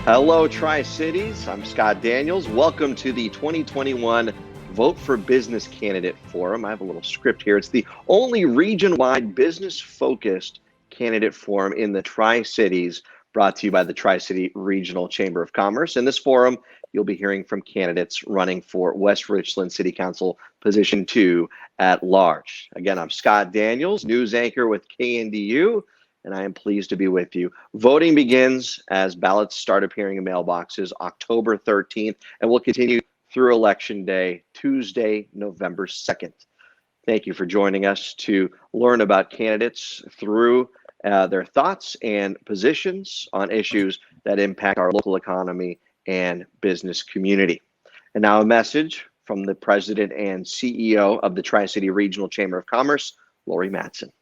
Hello, Tri-Cities. I'm Scott Daniels. Welcome to the 2021 Vote for Business Candidate Forum. I have a little script here. It's the only region-wide business-focused candidate forum in the Tri-Cities, brought to you by the Tri-City Regional Chamber of Commerce. In this forum, you'll be hearing from candidates running for West Richland City Council Position 2 at large. Again, I'm Scott Daniels, news anchor with KNDU, and I am pleased to be with you. Voting begins as ballots start appearing in mailboxes October 13th and will continue through Election Day, Tuesday, November 2nd. Thank you for joining us to learn about candidates through their thoughts and positions on issues that impact our local economy and business community. And now a message from the President and CEO of the Tri-City Regional Chamber of Commerce, Lori Matson.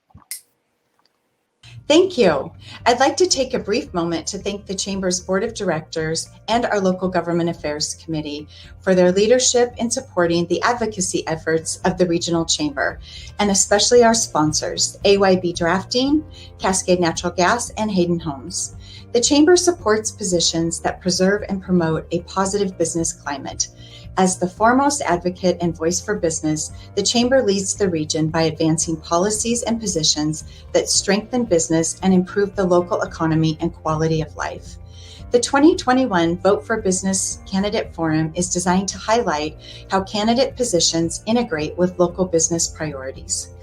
Thank you. I'd like to take a brief moment to thank the Chamber's Board of Directors and our Local Government Affairs Committee for their leadership in supporting the advocacy efforts of the Regional Chamber, and especially our sponsors, AYB Drafting, Cascade Natural Gas, and Hayden Homes. The Chamber supports positions that preserve and promote a positive business climate. As the foremost advocate and voice for business, the Chamber leads the region by advancing policies and positions that strengthen business and improve the local economy and quality of life. The 2021 Vote for Business Candidate Forum is designed to highlight how candidate positions integrate with local business priorities.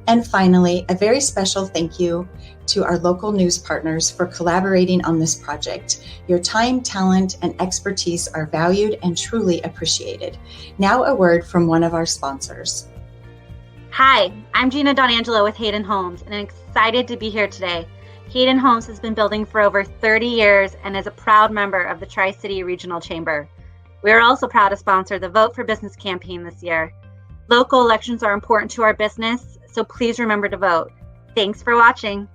And finally, a very special thank you to our local news partners for collaborating on this project. Your time, talent, and expertise are valued and truly appreciated. Now a word from one of our sponsors. Hi, I'm Gina Donangelo with Hayden Homes, and I'm excited to be here today. Hayden Homes has been building for over 30 years and is a proud member of the Tri-City Regional Chamber. We are also proud to sponsor the Vote for Business campaign this year. Local elections are important to our business, so please remember to vote. Thanks for watching.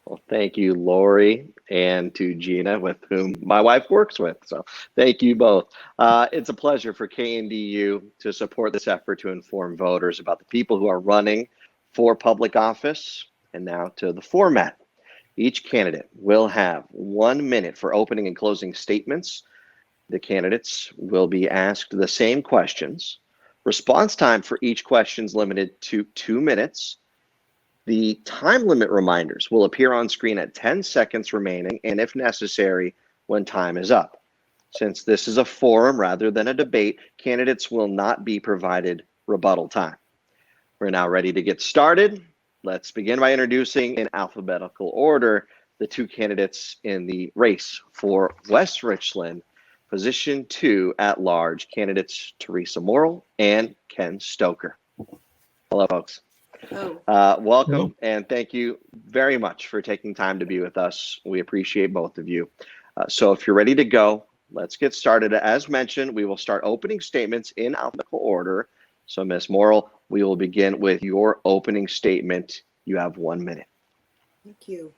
Well, thank you, Lori, and to Gina, with whom my wife works with. So thank you both. It's a pleasure for KNDU to support this effort to inform voters about the people who are running for public office. And now to the format. Each candidate will have 1 minute for opening and closing statements. The candidates will be asked the same questions. Response time for each question is limited to 2 minutes. The time limit reminders will appear on screen at 10 seconds remaining, and if necessary, when time is up. Since this is a forum rather than a debate, candidates will not be provided rebuttal time. We're now ready to get started. Let's begin by introducing, in alphabetical order, the two candidates in the race for West Richland Position 2 at large, candidates Theresa Morrell and Ken Stoker. Hello, folks. Welcome. Hello. And thank you very much for taking time to be with us. We appreciate both of you. So if you're ready to go, let's get started. As mentioned, we will start opening statements in alphabetical order. So Ms. Morrell, we will begin with your opening statement. You have 1 minute. Thank you.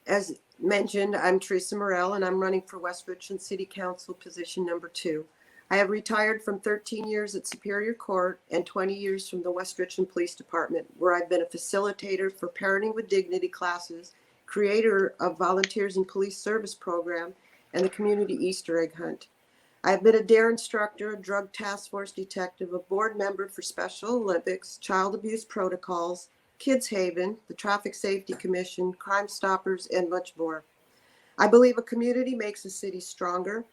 As mentioned, I'm Theresa Morrell, and I'm running for West Richland City Council Position number 2. I have retired from 13 years at Superior Court and 20 years from the West Richland Police Department, where I've been a facilitator for Parenting with Dignity classes, creator of Volunteers in Police Service program, and the Community Easter Egg Hunt. I have been a DARE instructor, a drug task force detective, a board member for Special Olympics, child abuse protocols, Kids Haven, the Traffic Safety Commission, Crime Stoppers, and much more. I believe a community makes a city stronger.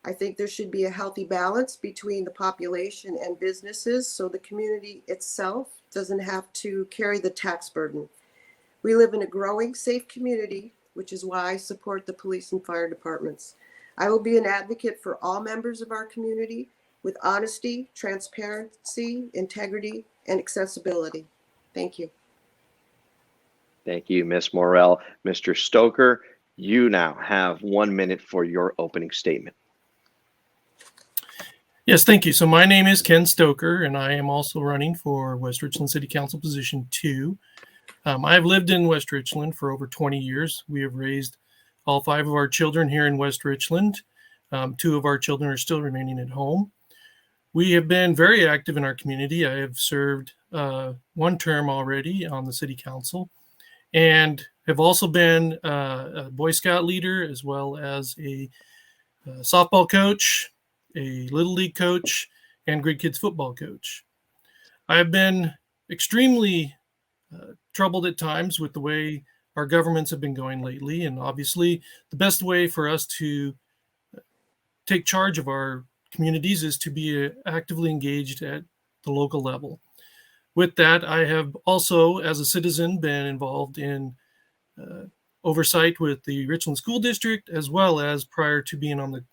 I think there should be a healthy balance between the population and businesses so the community itself doesn't have to carry the tax burden. We live in a growing, safe community, which is why I support the police and fire departments. I will be an advocate for all members of our community with honesty, transparency, integrity, and accessibility. Thank you. Thank you, Ms. Morrell. Mr. Stoker, you now have 1 minute for your opening statement. Yes, thank you. So my name is Ken Stoker, and I am also running for West Richland City Council Position 2. I've lived in West Richland for over 20 years. We have raised all 5 of our children here in West Richland. 2 of our children are still remaining at home. We have been very active in our community. I have served 1 term already on the city council, and have also been a Boy Scout leader, as well as a softball coach, a Little League coach, and Grid Kids football coach. I have been extremely troubled at times with the way our governments have been going lately, and obviously the best way for us to take charge of our communities is to be actively engaged at the local level. With that, I have also, as a citizen, been involved in oversight with the Richland School District, as well as prior to being on the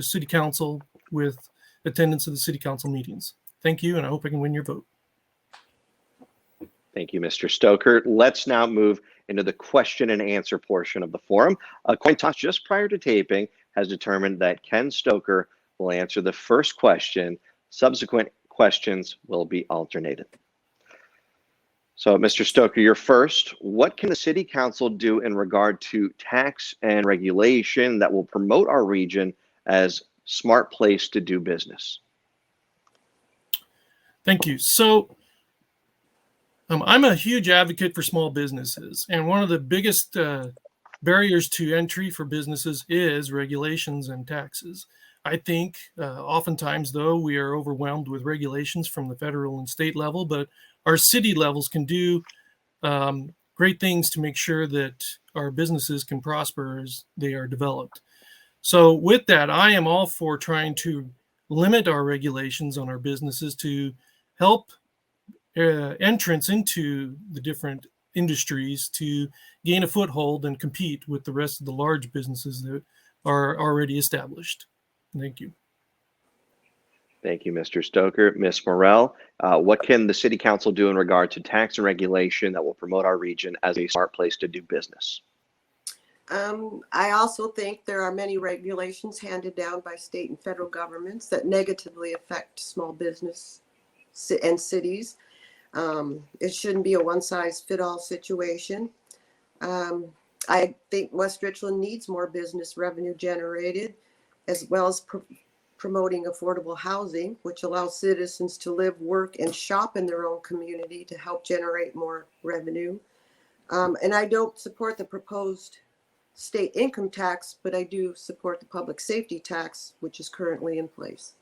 city council with attendance of the city council meetings. Thank you, and I hope I can win your vote. Thank you, Mr. Stoker. Let's now move into the question and answer portion of the forum. A coin toss just prior to taping has determined that Ken Stoker will answer the first question. Subsequent questions will be alternated. So, Mr. Stoker, you're first. What can the City Council do in regard to tax and regulation that will promote our region as a smart place to do business? Thank you. So, I'm a huge advocate for small businesses, and one of the biggest barriers to entry for businesses is regulations and taxes. I think oftentimes, though, we are overwhelmed with regulations from the federal and state level, but our city levels can do great things to make sure that our businesses can prosper as they are developed. So with that, I am all for trying to limit our regulations on our businesses to help entrance into the different industries to gain a foothold and compete with the rest of the large businesses that are already established. Thank you. Thank you, Mr. Stoker. Ms. Morrell, what can the City Council do in regard to tax and regulation that will promote our region as a smart place to do business? I also think there are many regulations handed down by state and federal governments that negatively affect small business and cities. It shouldn't be a one-size-fits-all situation. I think West Richland needs more business revenue generated, as well as promoting affordable housing, which allows citizens to live, work, and shop in their own community to help generate more revenue. And I don't support the proposed state income tax, but I do support the public safety tax, which is currently in place.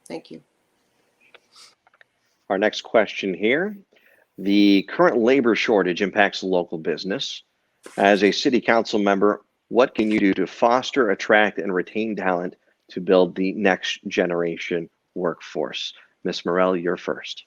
Thank you. Our next question here. The current labor shortage impacts local business. As a City Council member, what can you do to foster, attract, and retain talent to build the next generation workforce? Ms. Morrell, you're first.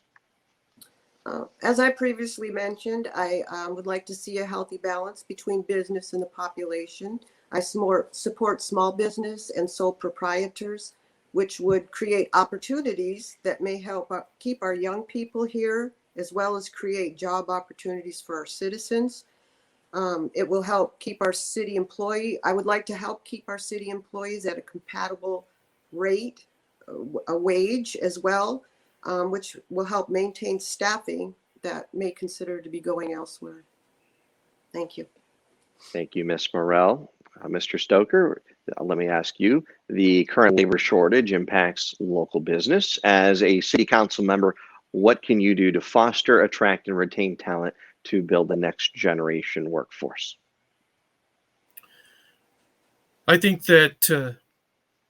As I previously mentioned, I would like to see a healthy balance between business and the population. I support small business and sole proprietors, which would create opportunities that may help keep our young people here, as well as create job opportunities for our citizens. It will help keep our city employee. I would like to help keep our city employees at a compatible rate, a wage as well, which will help maintain staffing that may consider to be going elsewhere. Thank you. Thank you, Ms. Morrell. Mr. Stoker, let me ask you, the current labor shortage impacts local business. As a City Council member, what can you do to foster, attract, and retain talent to build the next generation workforce? I think that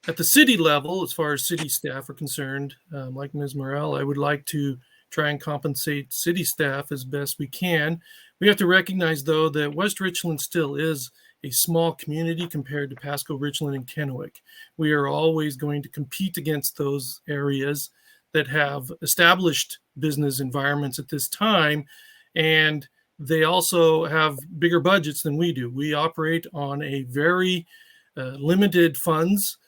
at the city level, as far as city staff are concerned, like Ms. Morrell, I would like to try and compensate city staff as best we can. We have to recognize, though, that West Richland still is a small community compared to Pasco, Richland, and Kennewick. We are always going to compete against those areas that have established business environments at this time, and they also have bigger budgets than we do. We operate on a very limited funds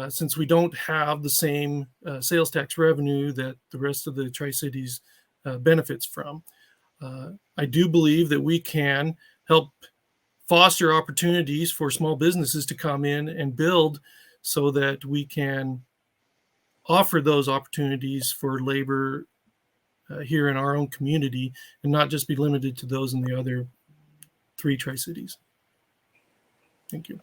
since we don't have the same sales tax revenue that the rest of the Tri-Cities benefits from. I do believe that we can help foster opportunities for small businesses to come in and build so that we can offer those opportunities for labor here in our own community and not just be limited to those in the other 3 Tri-Cities. Thank you.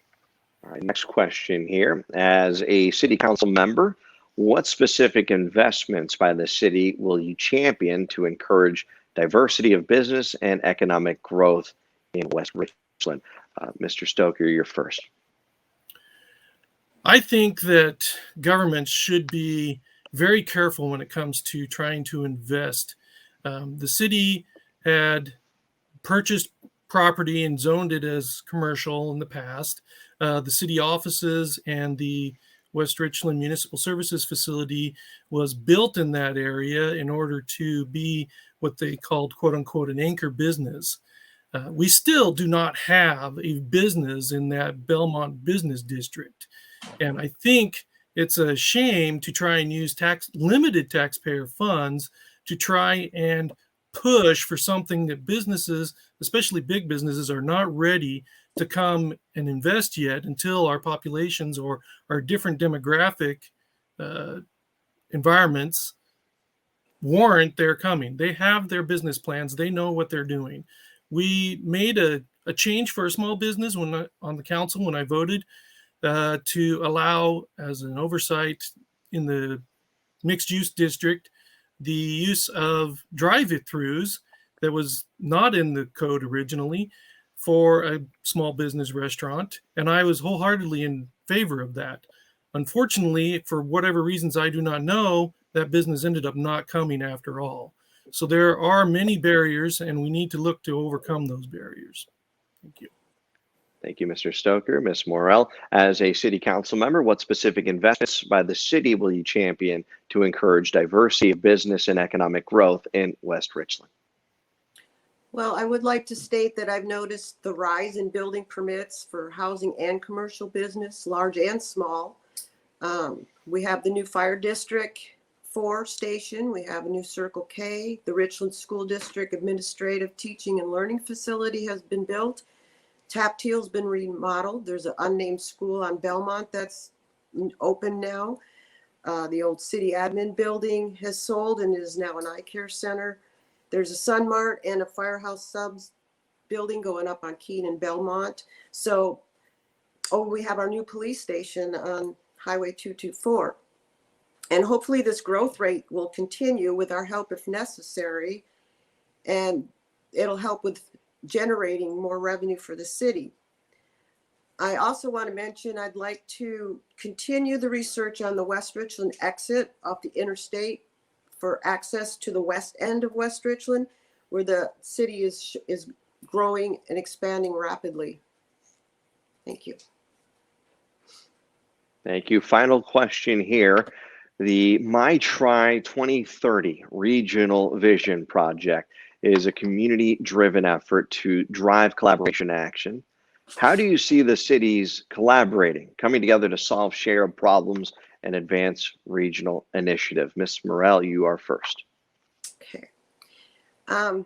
All right, next question here. As a City Council member, what specific investments by the city will you champion to encourage diversity of business and economic growth in West Richland. Mr. Stoker, you're first. I think that governments should be very careful when it comes to trying to invest. The city had purchased property and zoned it as commercial in the past. The city offices and the West Richland Municipal Services Facility was built in that area in order to be what they called, quote unquote, an anchor business. We still do not have a business in that Belmont business district. And I think it's a shame to try and use limited taxpayer funds to try and push for something that businesses, especially big businesses, are not ready to come and invest yet until our populations or our different demographic environments warrant their coming. They have their business plans. They know what they're doing. We made a change for a small business on the council when I voted to allow, as an oversight in the mixed use district, the use of drive-throughs that was not in the code originally for a small business restaurant. And I was wholeheartedly in favor of that. Unfortunately, for whatever reasons I do not know, that business ended up not coming after all. So there are many barriers, and we need to look to overcome those barriers. Thank you. Thank you, Mr. Stoker. Ms. Morrell, as a city council member, what specific investments by the city will you champion to encourage diversity of business and economic growth in West Richland? Well, I would like to state that I've noticed the rise in building permits for housing and commercial business, large and small. We have the new Fire District 4 station. We have a new Circle K. The Richland School District Administrative Teaching and Learning Facility has been built. Tapteel's been remodeled. There's an unnamed school on Belmont that's open now. The old city admin building has sold and is now an eye care center. There's a Sun Mart and a Firehouse Subs building going up on Keene and Belmont. So, we have our new police station on Highway 224. And hopefully this growth rate will continue with our help if necessary. And it'll help with generating more revenue for the city. I also want to mention I'd like to continue the research on the West Richland exit off the interstate for access to the west end of West Richland, where the city is growing and expanding rapidly. Thank you. Thank you. Final question here. The My Tri 2030 Regional Vision Project is a community-driven effort to drive collaboration action. How do you see the cities collaborating, coming together to solve shared problems and advance regional initiative? Ms. Morrell, you are first. Okay. I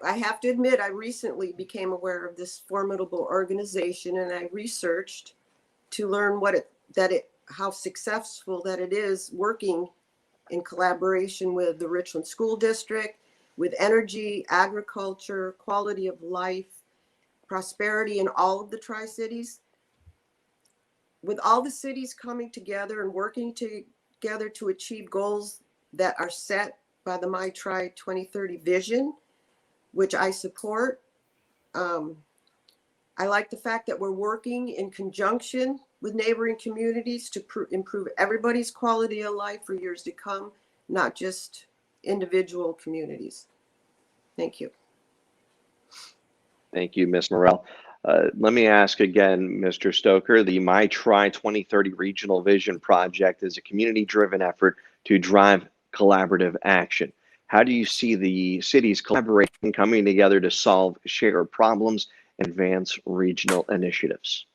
have to admit, I recently became aware of this formidable organization, and I researched to learn how successful that it is working in collaboration with the Richland School District, with energy, agriculture, quality of life, prosperity in all of the Tri-Cities. With all the cities coming together and working together to achieve goals that are set by the My Tri 2030 vision, which I support. I like the fact that we're working in conjunction with neighboring communities to improve everybody's quality of life for years to come, not just individual communities. Thank you. Thank you, Ms. Morrell. Let me ask again, Mr. Stoker, the My Tri 2030 Regional Vision Project is a community-driven effort to drive collaborative action. How do you see the cities collaborating, coming together to solve shared problems and advance regional initiatives?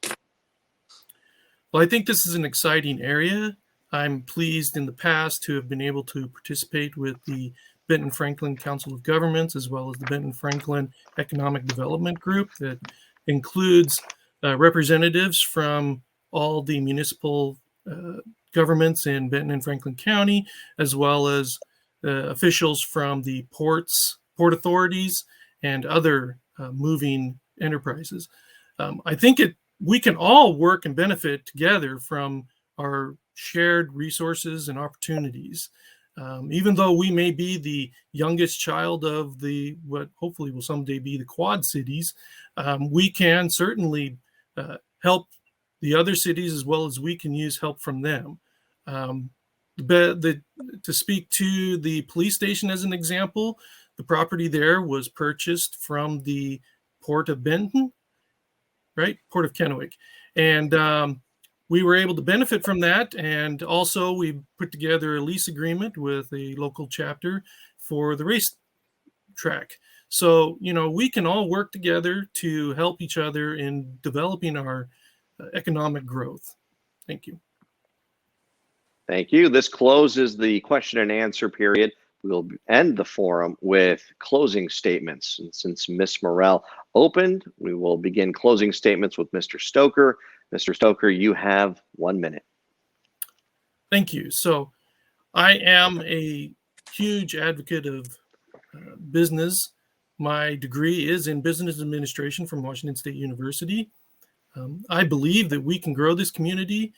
Well, I think this is an exciting area. I'm pleased in the past to have been able to participate with the Benton Franklin Council of Governments, as well as the Benton Franklin Economic Development Group that includes representatives from all the municipal governments in Benton and Franklin County, as well as officials from the port authorities and other moving enterprises. I think we can all work and benefit together from our shared resources and opportunities. Even though we may be the youngest child of what hopefully will someday be the Quad Cities, we can certainly help the other cities as well as we can use help from them. To speak to the police station as an example, the property there was purchased from the Port of Benton, right? Port of Kennewick. And we were able to benefit from that. And also we put together a lease agreement with a local chapter for the race track. So, we can all work together to help each other in developing our economic growth. Thank you. Thank you. This closes the question and answer period. We'll end the forum with closing statements. And since Ms. Morrell opened, we will begin closing statements with Mr. Stoker. Mr. Stoker, you have 1 minute. Thank you. So I am a huge advocate of business. My degree is in business administration from Washington State University. I believe that we can grow this community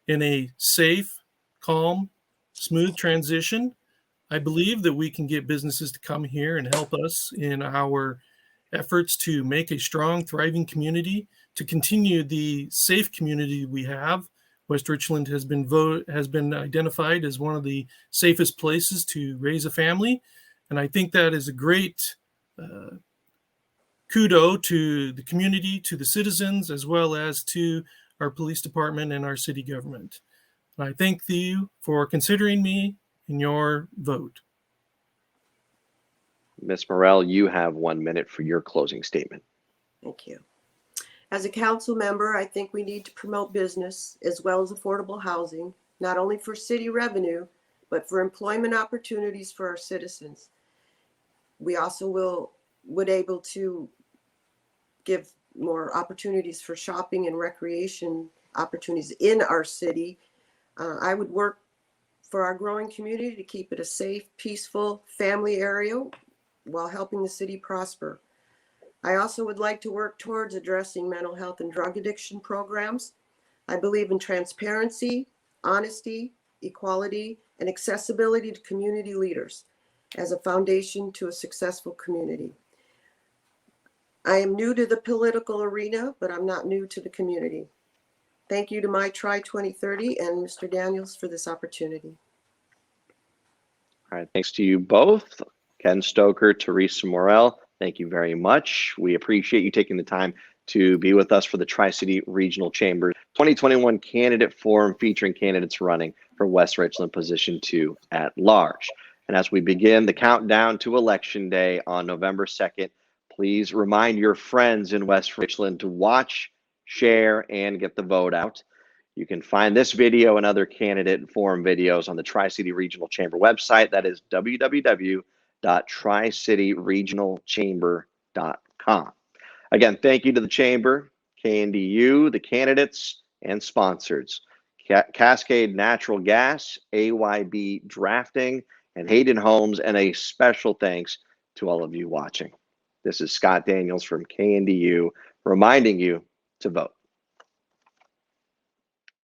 in a safe, calm, smooth transition. I believe that we can get businesses to come here and help us in our efforts to make a strong, thriving community, to continue the safe community we have. West Richland has been identified as one of the safest places to raise a family. And I think that is a great kudo to the community, to the citizens, as well as to our police department and our city government. And I thank you for considering me in your vote. Ms. Morrell, you have 1 minute for your closing statement. Thank you. As a council member, I think we need to promote business as well as affordable housing, not only for city revenue, but for employment opportunities for our citizens. We also would able to give more opportunities for shopping and recreation opportunities in our city. I would work for our growing community to keep it a safe, peaceful family area while helping the city prosper. I also would like to work towards addressing mental health and drug addiction programs. I believe in transparency, honesty, equality, and accessibility to community leaders as a foundation to a successful community. I am new to the political arena, but I'm not new to the community. Thank you to my Try 2030 and Mr. Daniels for this opportunity. All right, thanks to you both. Ken Stoker, Theresa Morrell, thank you very much. We appreciate you taking the time to be with us for the Tri-City Regional Chamber 2021 Candidate Forum featuring candidates running for West Richland Position 2 at large. And as we begin the countdown to Election Day on November 2nd, please remind your friends in West Richland to watch, share, and get the vote out. You can find this video and other candidate forum videos on the Tri-City Regional Chamber website. That is www.tricityregionalchamber.com. Again, thank you to the Chamber, KNDU, the candidates, and sponsors. Cascade Natural Gas, AYB Drafting, and Hayden Homes, and a special thanks to all of you watching. This is Scott Daniels from KNDU reminding you to vote.